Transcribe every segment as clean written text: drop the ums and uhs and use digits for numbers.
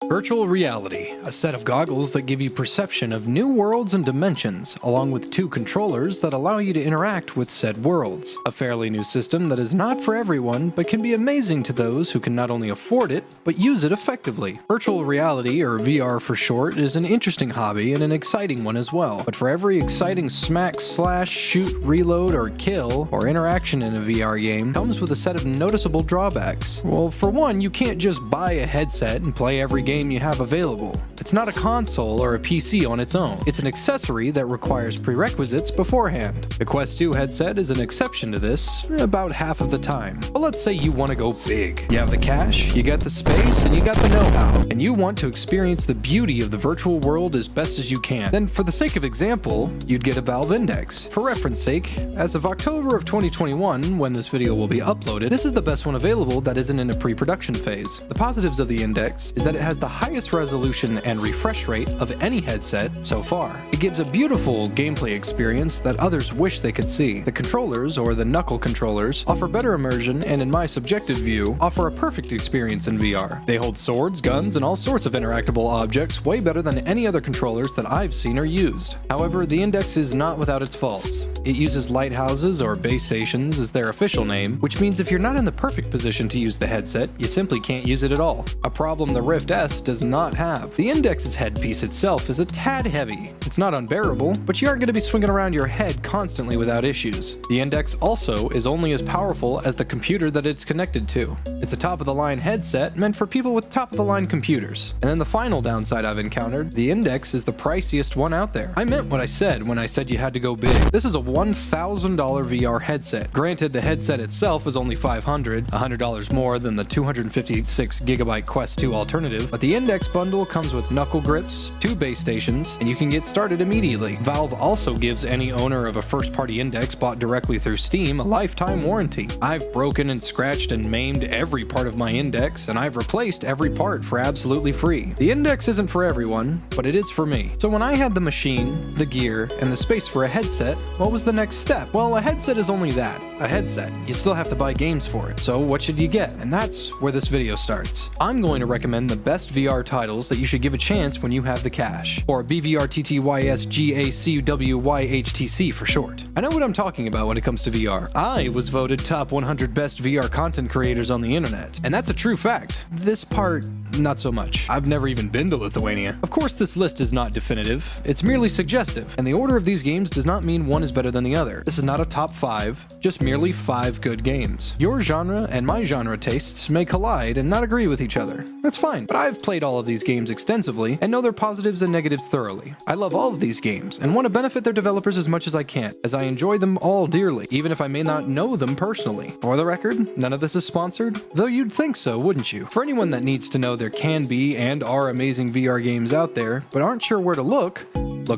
Virtual reality, a set of goggles that give you perception of new worlds and dimensions, along with two controllers that allow you to interact with said worlds. A fairly new system that is not for everyone, but can be amazing to those who can not only afford it, but use it effectively. Virtual reality, or VR for short, is an interesting hobby and an exciting one as well. But for every exciting smack, slash, shoot, reload, or kill, or interaction in a VR game, comes with a set of noticeable drawbacks. Well, for one, you can't just buy a headset and play every game you have available. It's not a console or a PC on its own. It's an accessory that requires prerequisites beforehand. The Quest 2 headset is an exception to this, about half of the time. But let's say you want to go big. You have the cash, you got the space, and you got the know-how, and you want to experience the beauty of the virtual world as best as you can. Then, for the sake of example, you'd get a Valve Index. For reference sake, as of October of 2021, when this video will be uploaded, this is the best one available that isn't in a pre-production phase. The positives of the Index is that it has the highest resolution and refresh rate of any headset so far. It gives a beautiful gameplay experience that others wish they could see. The controllers, or the knuckle controllers, offer better immersion and, in my subjective view, offer a perfect experience in VR. They hold swords, guns, and all sorts of interactable objects way better than any other controllers that I've seen or used. However, the Index is not without its faults. It uses lighthouses, or base stations is their official name, which means if you're not in the perfect position to use the headset, you simply can't use it at all. A problem the Rift S does not have. The Index's headpiece itself is a tad heavy. It's not unbearable, but you aren't going to be swinging around your head constantly without issues. The Index also is only as powerful as the computer that it's connected to. It's a top-of-the-line headset meant for people with top-of-the-line computers. And then the final downside I've encountered, the Index is the priciest one out there. I meant what I said when I said you had to go big. This is a $1,000 VR headset. Granted, the headset itself is only $100 more than the 256GB Quest 2 alternative, but the Index bundle comes with knuckle grips, 2 base stations, and you can get started immediately. Valve also gives any owner of a first-party Index bought directly through Steam a lifetime warranty. I've broken and scratched and maimed every part of my Index, and I've replaced every part for absolutely free. The Index isn't for everyone, but it is for me. So when I had the machine, the gear, and the space for a headset, what was the next step? Well, a headset is only that, a headset. You still have to buy games for it. So what should you get? And that's where this video starts. I'm going to recommend the best VR titles that you should give a chance when you have the cash, or BVRTTYSGACWYHTC for short. I know what I'm talking about when it comes to VR. I was voted top 100 best VR content creators on the internet, and that's a true fact. This part, not so much. I've never even been to Lithuania. Of course, this list is not definitive, it's merely suggestive, and the order of these games does not mean one is better than the other. This is not a top 5, just merely 5 good games. Your genre and my genre tastes may collide and not agree with each other. That's fine, but I've played all of these games extensively and know their positives and negatives thoroughly. I love all of these games and want to benefit their developers as much as I can, as I enjoy them all dearly, even if I may not know them personally. For the record, none of this is sponsored, though you'd think so, wouldn't you? For anyone that needs to know there can be and are amazing VR games out there, but aren't sure where to look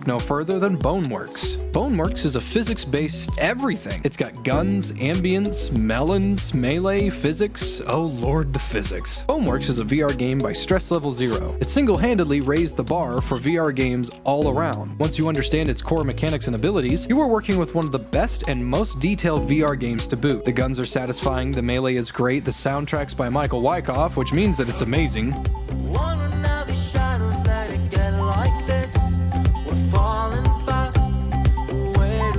no further than Boneworks. Boneworks is a physics-based everything. It's got guns, ambience, melons, melee, physics. Oh lord, the physics. Boneworks is a VR game by Stress Level Zero. It single-handedly raised the bar for VR games all around. Once you understand its core mechanics and abilities, you are working with one of the best and most detailed VR games to boot. The guns are satisfying, the melee is great, the soundtrack's by Michael Wyckoff, which means that it's amazing.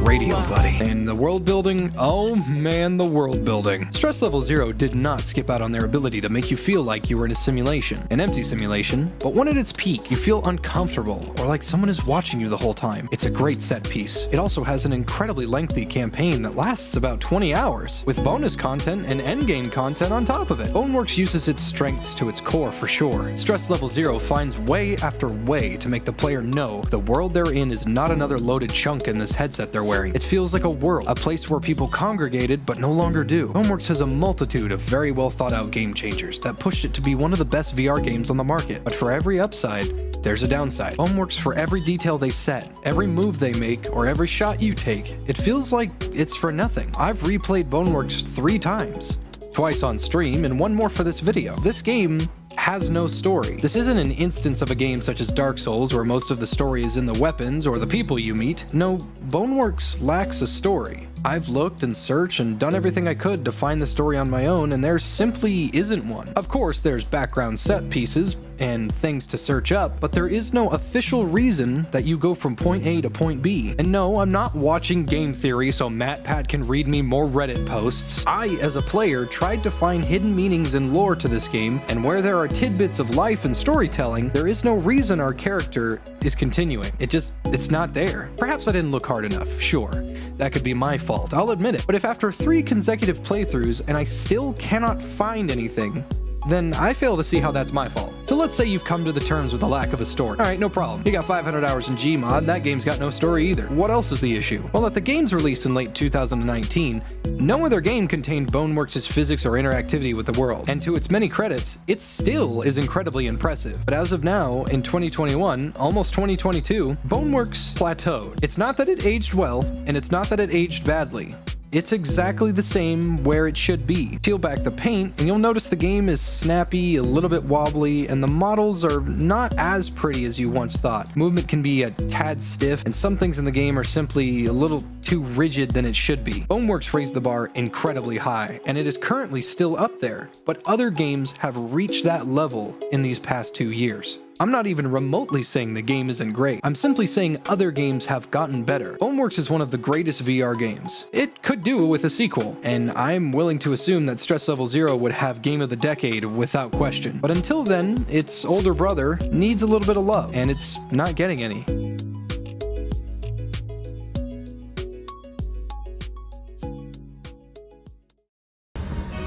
Radio buddy. And the world building, oh man, the world building. Stress Level Zero did not skip out on their ability to make you feel like you were in a simulation, an empty simulation, but when at its peak, you feel uncomfortable or like someone is watching you the whole time. It's a great set piece. It also has an incredibly lengthy campaign that lasts about 20 hours, with bonus content and endgame content on top of it. Boneworks uses its strengths to its core for sure. Stress Level Zero finds way after way to make the player know the world they're in is not another loaded chunk in this headset they're wearing. It feels like a world, a place where people congregated but no longer do. Boneworks has a multitude of very well thought out game changers that pushed it to be one of the best VR games on the market. But for every upside, there's a downside. Boneworks, for every detail they set, every move they make, or every shot you take, it feels like it's for nothing. I've replayed Boneworks 3 times. Twice on stream and 1 more for this video. This game has no story. This isn't an instance of a game such as Dark Souls where most of the story is in the weapons or the people you meet. No, Boneworks lacks a story. I've looked and searched and done everything I could to find the story on my own, and there simply isn't one. Of course, there's background set pieces and things to search up, but there is no official reason that you go from point A to point B. And no, I'm not watching game theory so MatPat can read me more Reddit posts. I, as a player, tried to find hidden meanings and lore to this game, and where there are tidbits of life and storytelling, there is no reason our character is continuing. It's not there. Perhaps I didn't look hard enough, sure. That could be my fault, I'll admit it. But if after 3 consecutive playthroughs and I still cannot find anything, then I fail to see how that's my fault. So let's say you've come to the terms with the lack of a story. Alright, no problem. You got 500 hours in Gmod, and that game's got no story either. What else is the issue? Well, at the game's release in late 2019, no other game contained Boneworks' physics or interactivity with the world, and to its many credits, it still is incredibly impressive. But as of now, in 2021, almost 2022, Boneworks plateaued. It's not that it aged well, and it's not that it aged badly. It's exactly the same where it should be. Peel back the paint and you'll notice the game is snappy, a little bit wobbly, and the models are not as pretty as you once thought. Movement can be a tad stiff, and some things in the game are simply a little too rigid than it should be. Boneworks raised the bar incredibly high, and it is currently still up there, but other games have reached that level in these past 2 years. I'm not even remotely saying the game isn't great. I'm simply saying other games have gotten better. Boneworks is one of the greatest VR games. It could do with a sequel, and I'm willing to assume that Stress Level Zero would have Game of the Decade without question. But until then, its older brother needs a little bit of love, and it's not getting any.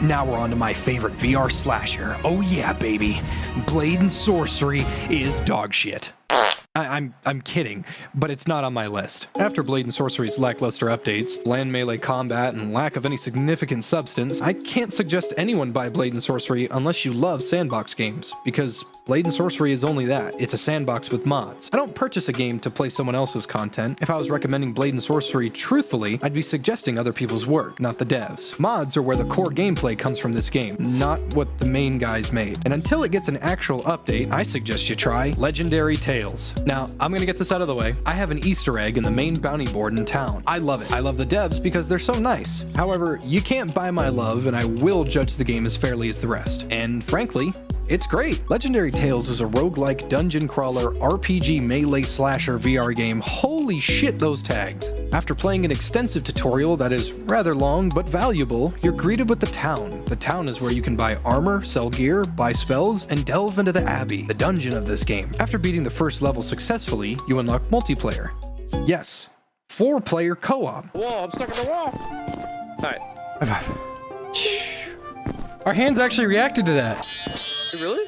Now we're on to my favorite VR slasher. Oh yeah, baby. Blade and Sorcery is dog shit. I'm kidding, but it's not on my list. After Blade and Sorcery's lackluster updates, bland melee combat, and lack of any significant substance, I can't suggest anyone buy Blade and Sorcery unless you love sandbox games, because Blade and Sorcery is only that. It's a sandbox with mods. I don't purchase a game to play someone else's content. If I was recommending Blade and Sorcery truthfully, I'd be suggesting other people's work, not the devs. Mods are where the core gameplay comes from this game, not what the main guys made. And until it gets an actual update, I suggest you try Legendary Tales. Now, I'm gonna get this out of the way. I have an Easter egg in the main bounty board in town. I love it. I love the devs because they're so nice. However, you can't buy my love, and I will judge the game as fairly as the rest. And frankly, it's great. Legendary Tales is a roguelike dungeon crawler RPG melee slasher VR game. Holy shit, those tags. After playing an extensive tutorial that is rather long but valuable, you're greeted with the town. The town is where you can buy armor, sell gear, buy spells, and delve into the Abbey, the dungeon of this game. After beating the first level successfully, you unlock multiplayer. Yes, 4-player co-op. Whoa, I'm stuck in the wall. Alright. Our hands actually reacted to that. Really?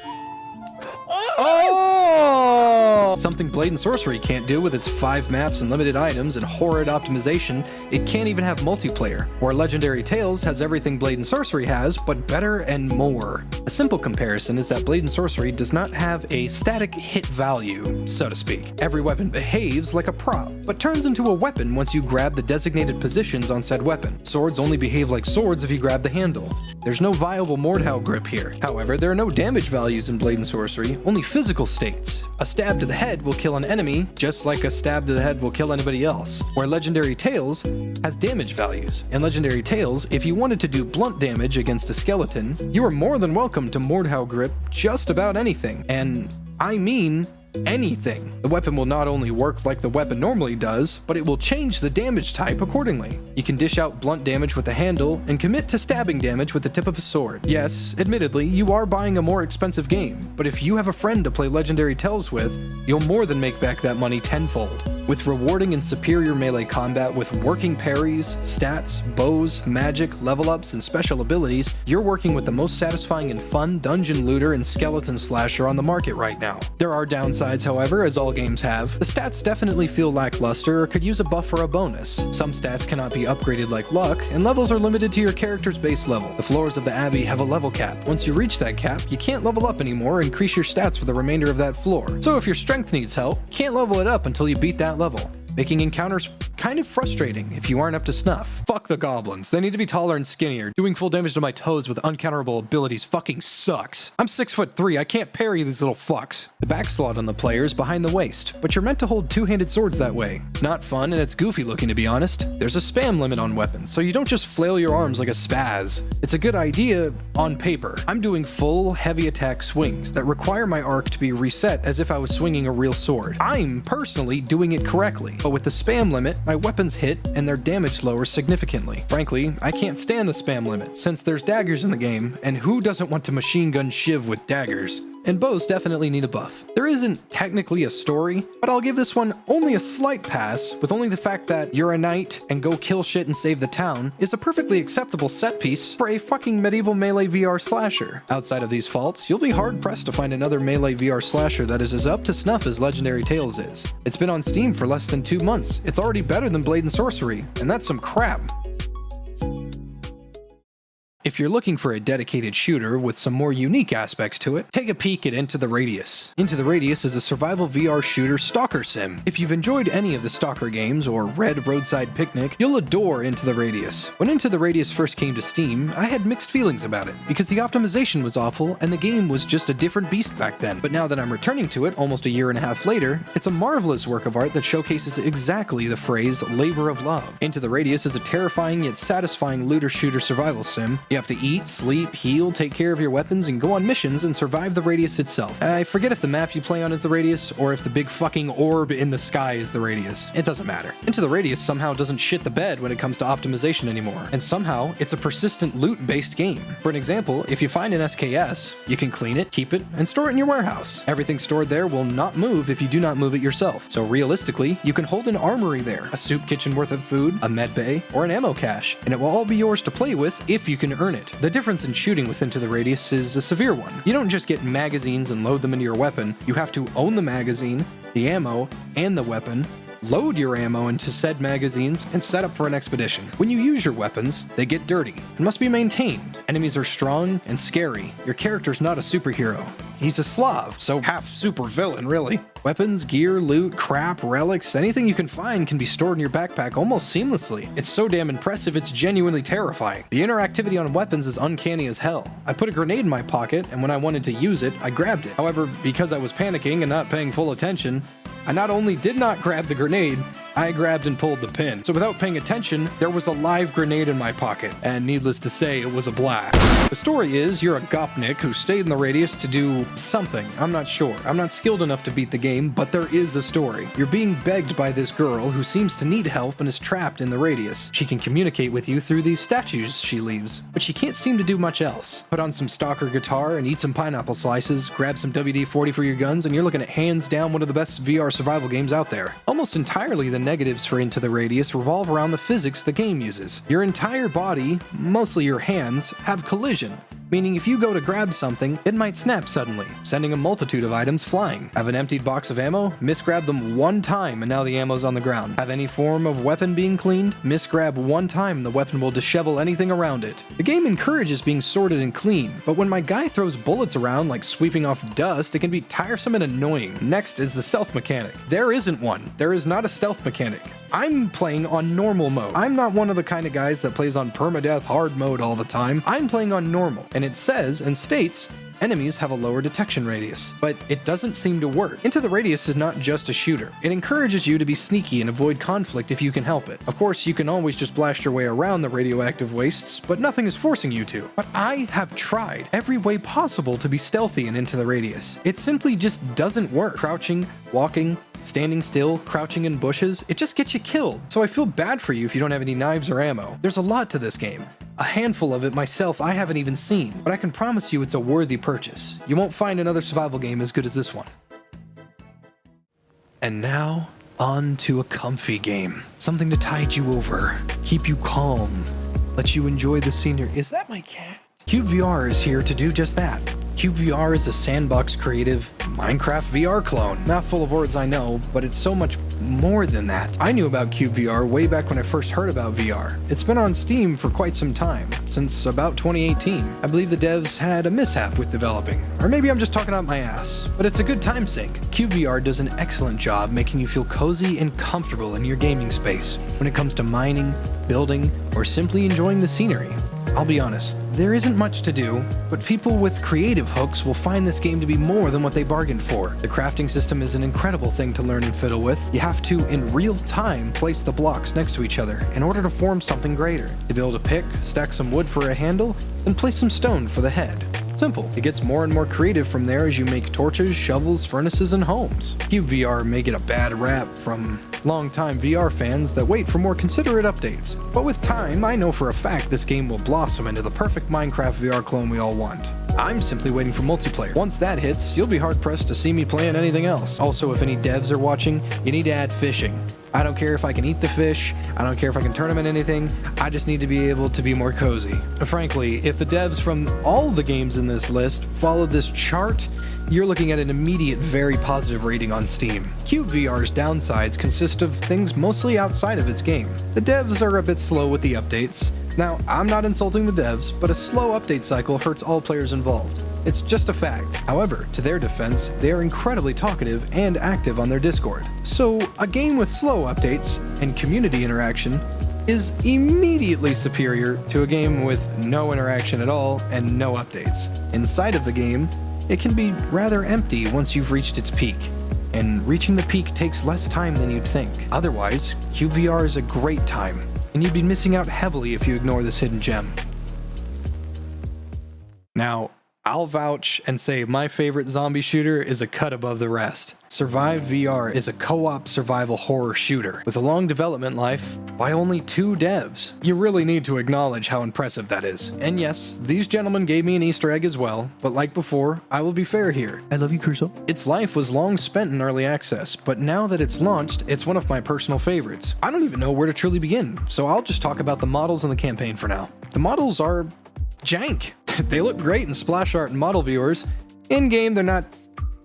Oh! Something Blade and Sorcery can't do with its 5 maps and limited items and horrid optimization, it can't even have multiplayer. Where Legendary Tales has everything Blade and Sorcery has, but better and more. A simple comparison is that Blade and Sorcery does not have a static hit value, so to speak. Every weapon behaves like a prop, but turns into a weapon once you grab the designated positions on said weapon. Swords only behave like swords if you grab the handle. There's no viable Mordhau grip here. However, there are no damage values in Blade and Sorcery, only physical states. A stab to the head will kill an enemy, just like a stab to the head will kill anybody else. Where Legendary Tales has damage values. In Legendary Tales, if you wanted to do blunt damage against a skeleton, you are more than welcome to Mordhau grip just about anything. And I mean anything. The weapon will not only work like the weapon normally does, but it will change the damage type accordingly. You can dish out blunt damage with the handle and commit to stabbing damage with the tip of a sword. Yes, admittedly, you are buying a more expensive game, but if you have a friend to play Legendary Tales with, you'll more than make back that money tenfold. With rewarding and superior melee combat with working parries, stats, bows, magic, level ups, and special abilities, you're working with the most satisfying and fun dungeon looter and skeleton slasher on the market right now. There are downsides, however, as all games have. The stats definitely feel lackluster or could use a buff or a bonus. Some stats cannot be upgraded like luck, and levels are limited to your character's base level. The floors of the Abbey have a level cap. Once you reach that cap, you can't level up anymore or increase your stats for the remainder of that floor. So if your strength needs help, you can't level it up until you beat that level. making encounters kind of frustrating if you aren't up to snuff. Fuck the goblins. They need to be taller and skinnier. Doing full damage to my toes with uncounterable abilities fucking sucks. I'm 6'3", I can't parry these little fucks. The back slot on the player is behind the waist, but you're meant to hold two-handed swords that way. It's not fun and it's goofy looking, to be honest. There's a spam limit on weapons, so you don't just flail your arms like a spaz. It's a good idea on paper. I'm doing full heavy attack swings that require my arc to be reset as if I was swinging a real sword. I'm personally doing it correctly, but with the spam limit, my weapons hit and their damage lowers significantly. Frankly, I can't stand the spam limit, since there's daggers in the game, and who doesn't want to machine gun shiv with daggers? And bows definitely need a buff. There isn't technically a story, but I'll give this one only a slight pass, with only the fact that you're a knight and go kill shit and save the town is a perfectly acceptable set piece for a fucking medieval melee VR slasher. Outside of these faults, you'll be hard pressed to find another melee VR slasher that is as up to snuff as Legendary Tales is. It's been on Steam for less than 2 months. It's already better than Blade and Sorcery, and that's some crap. If you're looking for a dedicated shooter with some more unique aspects to it, take a peek at Into the Radius. Into the Radius is a survival VR shooter stalker sim. If you've enjoyed any of the Stalker games or read Roadside Picnic, you'll adore Into the Radius. When Into the Radius first came to Steam, I had mixed feelings about it, because the optimization was awful and the game was just a different beast back then. But now that I'm returning to it almost a year and a half later, it's a marvelous work of art that showcases exactly the phrase labor of love. Into the Radius is a terrifying yet satisfying looter-shooter survival sim. You have to eat, sleep, heal, take care of your weapons, and go on missions and survive the Radius itself. I forget if the map you play on is the Radius, or if the big fucking orb in the sky is the Radius. It doesn't matter. Into the Radius somehow doesn't shit the bed when it comes to optimization anymore, and somehow it's a persistent loot-based game. For an example, if you find an SKS, you can clean it, keep it, and store it in your warehouse. Everything stored there will not move if you do not move it yourself, so realistically, you can hold an armory there, a soup kitchen worth of food, a med bay, or an ammo cache, and it will all be yours to play with if you can earn it. The difference in shooting with Into the Radius is a severe one. You don't just get magazines and load them into your weapon, you have to own the magazine, the ammo, and the weapon, load your ammo into said magazines, and set up for an expedition. When you use your weapons, they get dirty and must be maintained. Enemies are strong and scary. Your character's not a superhero. He's a Slav, so half super villain, really. Weapons, gear, loot, crap, relics, anything you can find can be stored in your backpack almost seamlessly. It's so damn impressive, it's genuinely terrifying. The interactivity on weapons is uncanny as hell. I put a grenade in my pocket, and when I wanted to use it, I grabbed it. However, because I was panicking and not paying full attention, I not only did not grab the grenade, I grabbed and pulled the pin. So without paying attention, there was a live grenade in my pocket, and needless to say, it was a blast. The story is, you're a Gopnik who stayed in the Radius to do something. I'm not sure. I'm not skilled enough to beat the game, but there is a story. You're being begged by this girl who seems to need help and is trapped in the Radius. She can communicate with you through these statues she leaves, but she can't seem to do much else. Put on some Stalker guitar and eat some pineapple slices, grab some WD-40 for your guns, and you're looking at hands down one of the best VR survival games out there. Almost entirely the negatives for Into the Radius revolve around the physics the game uses. Your entire body, mostly your hands, have collision, meaning if you go to grab something, it might snap suddenly, sending a multitude of items flying. Have an emptied box of ammo? Misgrab them one time and now the ammo's on the ground. Have any form of weapon being cleaned? Misgrab one time and the weapon will dishevel anything around it. The game encourages being sorted and clean, but when my guy throws bullets around like sweeping off dust, it can be tiresome and annoying. Next is the stealth mechanic. There isn't one. There is not a stealth mechanic. I'm playing on normal mode. I'm not one of the kind of guys that plays on permadeath hard mode all the time. I'm playing on normal, and it says and states enemies have a lower detection radius, but it doesn't seem to work. Into the Radius is not just a shooter. It encourages you to be sneaky and avoid conflict if you can help it. Of course, you can always just blast your way around the radioactive wastes, but nothing is forcing you to. But I have tried every way possible to be stealthy and Into the Radius. It simply just doesn't work. Crouching, walking, standing still, crouching in bushes, it just gets you killed. So I feel bad for you if you don't have any knives or ammo. There's a lot to this game. A handful of it myself I haven't even seen, but I can promise you it's a worthy purchase. You won't find another survival game as good as this one. And now, on to a comfy game. Something to tide you over, keep you calm, let you enjoy the scenery. Is that my cat? CyubeVR is here to do just that. CyubeVR is a sandbox creative Minecraft VR clone. Mouthful of words, I know, but it's so much more than that. I knew about CyubeVR way back when I first heard about VR. It's been on Steam for quite some time, since about 2018. I believe the devs had a mishap with developing, or maybe I'm just talking out my ass, but it's a good time sink. CyubeVR does an excellent job making you feel cozy and comfortable in your gaming space when it comes to mining, building, or simply enjoying the scenery. I'll be honest, there isn't much to do, but people with creative hooks will find this game to be more than what they bargained for. The crafting system is an incredible thing to learn and fiddle with. You have to, in real time, place the blocks next to each other in order to form something greater. To build a pick, stack some wood for a handle, and place some stone for the head. Simple. It gets more and more creative from there as you make torches, shovels, furnaces, and homes. CyubeVR may get a bad rap from longtime VR fans that wait for more considerate updates. But with time, I know for a fact this game will blossom into the perfect Minecraft VR clone we all want. I'm simply waiting for multiplayer. Once that hits, you'll be hard-pressed to see me playing anything else. Also, if any devs are watching, you need to add fishing. I don't care if I can eat the fish, I don't care if I can turn them into anything, I just need to be able to be more cozy. Frankly, if the devs from all the games in this list followed this chart, you're looking at an immediate very positive rating on Steam. CyubeVR's downsides consist of things mostly outside of its game. The devs are a bit slow with the updates. Now, I'm not insulting the devs, but a slow update cycle hurts all players involved. It's just a fact. However, to their defense, they are incredibly talkative and active on their Discord. So, a game with slow updates and community interaction is immediately superior to a game with no interaction at all and no updates. Inside of the game, it can be rather empty once you've reached its peak, and reaching the peak takes less time than you'd think. Otherwise, CyubeVR is a great time, and you'd be missing out heavily if you ignore this hidden gem. Now, I'll vouch and say my favorite zombie shooter is a cut above the rest. CyubeVR is a co-op survival horror shooter with a long development life by only 2 devs. You really need to acknowledge how impressive that is. And yes, these gentlemen gave me an Easter egg as well, but like before, I will be fair here. I love you, Crusoe. Its life was long spent in early access, but now that it's launched, it's one of my personal favorites. I don't even know where to truly begin, so I'll just talk about the models and the campaign for now. The models are jank. They look great in splash art and model viewers. In-game, they're not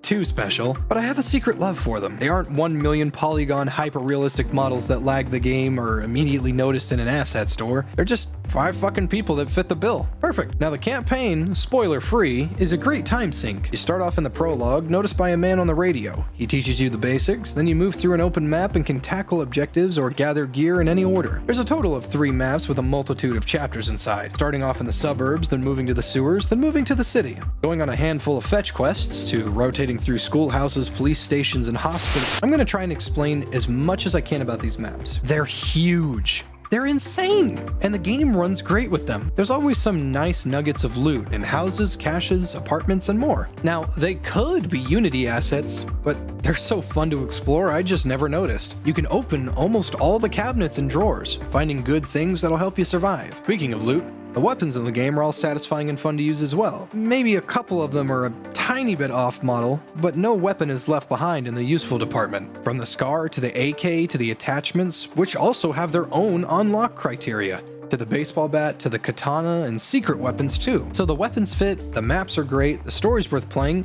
too special, but I have a secret love for them. They aren't 1 million polygon hyper-realistic models that lag the game or immediately noticed in an asset store. They're just 5 fucking people that fit the bill. Perfect. Now the campaign, spoiler-free, is a great time sink. You start off in the prologue, noticed by a man on the radio. He teaches you the basics, then you move through an open map and can tackle objectives or gather gear in any order. There's a total of 3 maps with a multitude of chapters inside, starting off in the suburbs, then moving to the sewers, then moving to the city. Going on a handful of fetch quests to rotating through schoolhouses, police stations, and hospitals. I'm going to try and explain as much as I can about these maps. They're huge. They're insane, and the game runs great with them. There's always some nice nuggets of loot in houses, caches, apartments, and more. Now, they could be Unity assets, but they're so fun to explore I just never noticed. You can open almost all the cabinets and drawers, finding good things that'll help you survive. Speaking of loot, the weapons in the game are all satisfying and fun to use as well. Maybe a couple of them are a tiny bit off model, but no weapon is left behind in the useful department. From the SCAR to the AK to the attachments, which also have their own unlock criteria, to the baseball bat, to the katana, and secret weapons too. So the weapons fit, the maps are great, the story's worth playing,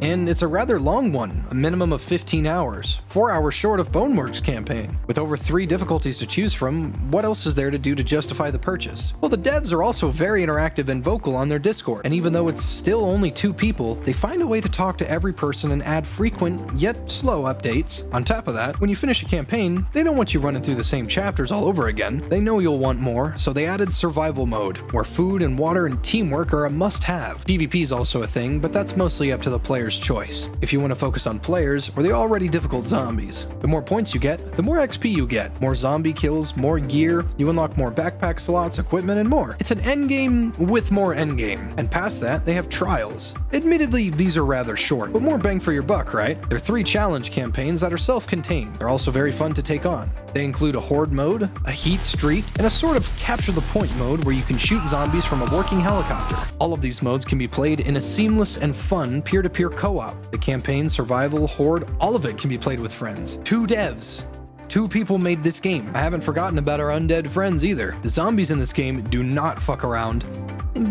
and it's a rather long one, a minimum of 15 hours, 4 hours short of Boneworks' campaign. With over 3 difficulties to choose from, what else is there to do to justify the purchase? Well, the devs are also very interactive and vocal on their Discord, and even though it's still only 2 people, they find a way to talk to every person and add frequent, yet slow updates. On top of that, when you finish a campaign, they don't want you running through the same chapters all over again. They know you'll want more, so they added survival mode, where food and water and teamwork are a must-have. PvP is also a thing, but that's mostly up to the player's choice. If you want to focus on players or the already difficult zombies. The more points you get, the more XP you get. More zombie kills, more gear, you unlock more backpack slots, equipment, and more. It's an endgame with more endgame. And past that, they have trials. Admittedly, these are rather short, but more bang for your buck, right? They're 3 challenge campaigns that are self-contained. They're also very fun to take on. They include a horde mode, a heat street, and a sort of capture the point mode where you can shoot zombies from a working helicopter. All of these modes can be played in a seamless and fun peer-to-peer co-op. The campaign, survival, horde, all of it can be played with friends. 2 devs. 2 people made this game. I haven't forgotten about our undead friends either. The zombies in this game do not fuck around.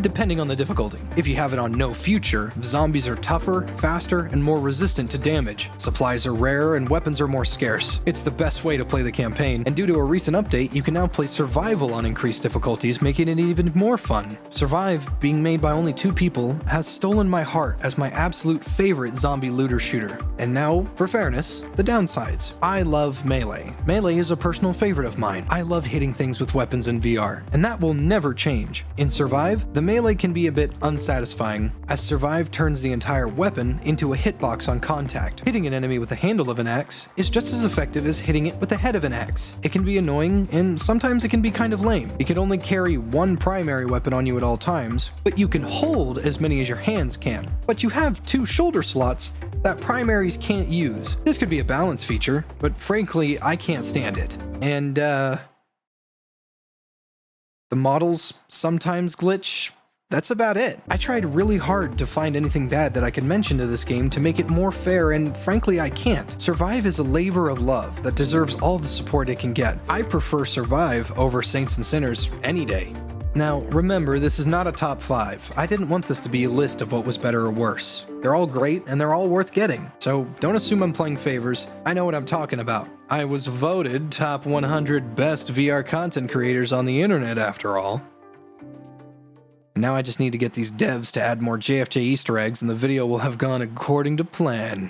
depending on the difficulty. If you have it on no future, zombies are tougher, faster, and more resistant to damage. Supplies are rare and weapons are more scarce. It's the best way to play the campaign, and due to a recent update, you can now play survival on increased difficulties, making it even more fun. Survive, being made by only 2 people, has stolen my heart as my absolute favorite zombie looter shooter. And now, for fairness, the downsides. I love melee. Melee is a personal favorite of mine. I love hitting things with weapons in VR, and that will never change. In Survive, the melee can be a bit unsatisfying, as Survive turns the entire weapon into a hitbox on contact. Hitting an enemy with the handle of an axe is just as effective as hitting it with the head of an axe. It can be annoying, and sometimes it can be kind of lame. You can only carry one primary weapon on you at all times, but you can hold as many as your hands can. But you have 2 shoulder slots that primaries can't use. This could be a balance feature, but frankly, I can't stand it. And, the models sometimes glitch. That's about it. I tried really hard to find anything bad that I could mention to this game to make it more fair, and frankly, I can't. Survive is a labor of love that deserves all the support it can get. I prefer Survive over Saints and Sinners any day. Now, remember, this is not a top 5. I didn't want this to be a list of what was better or worse. They're all great, and they're all worth getting. So don't assume I'm playing favors. I know what I'm talking about. I was voted top 100 best VR content creators on the internet, after all. And now I just need to get these devs to add more JFJ Easter eggs, and the video will have gone according to plan.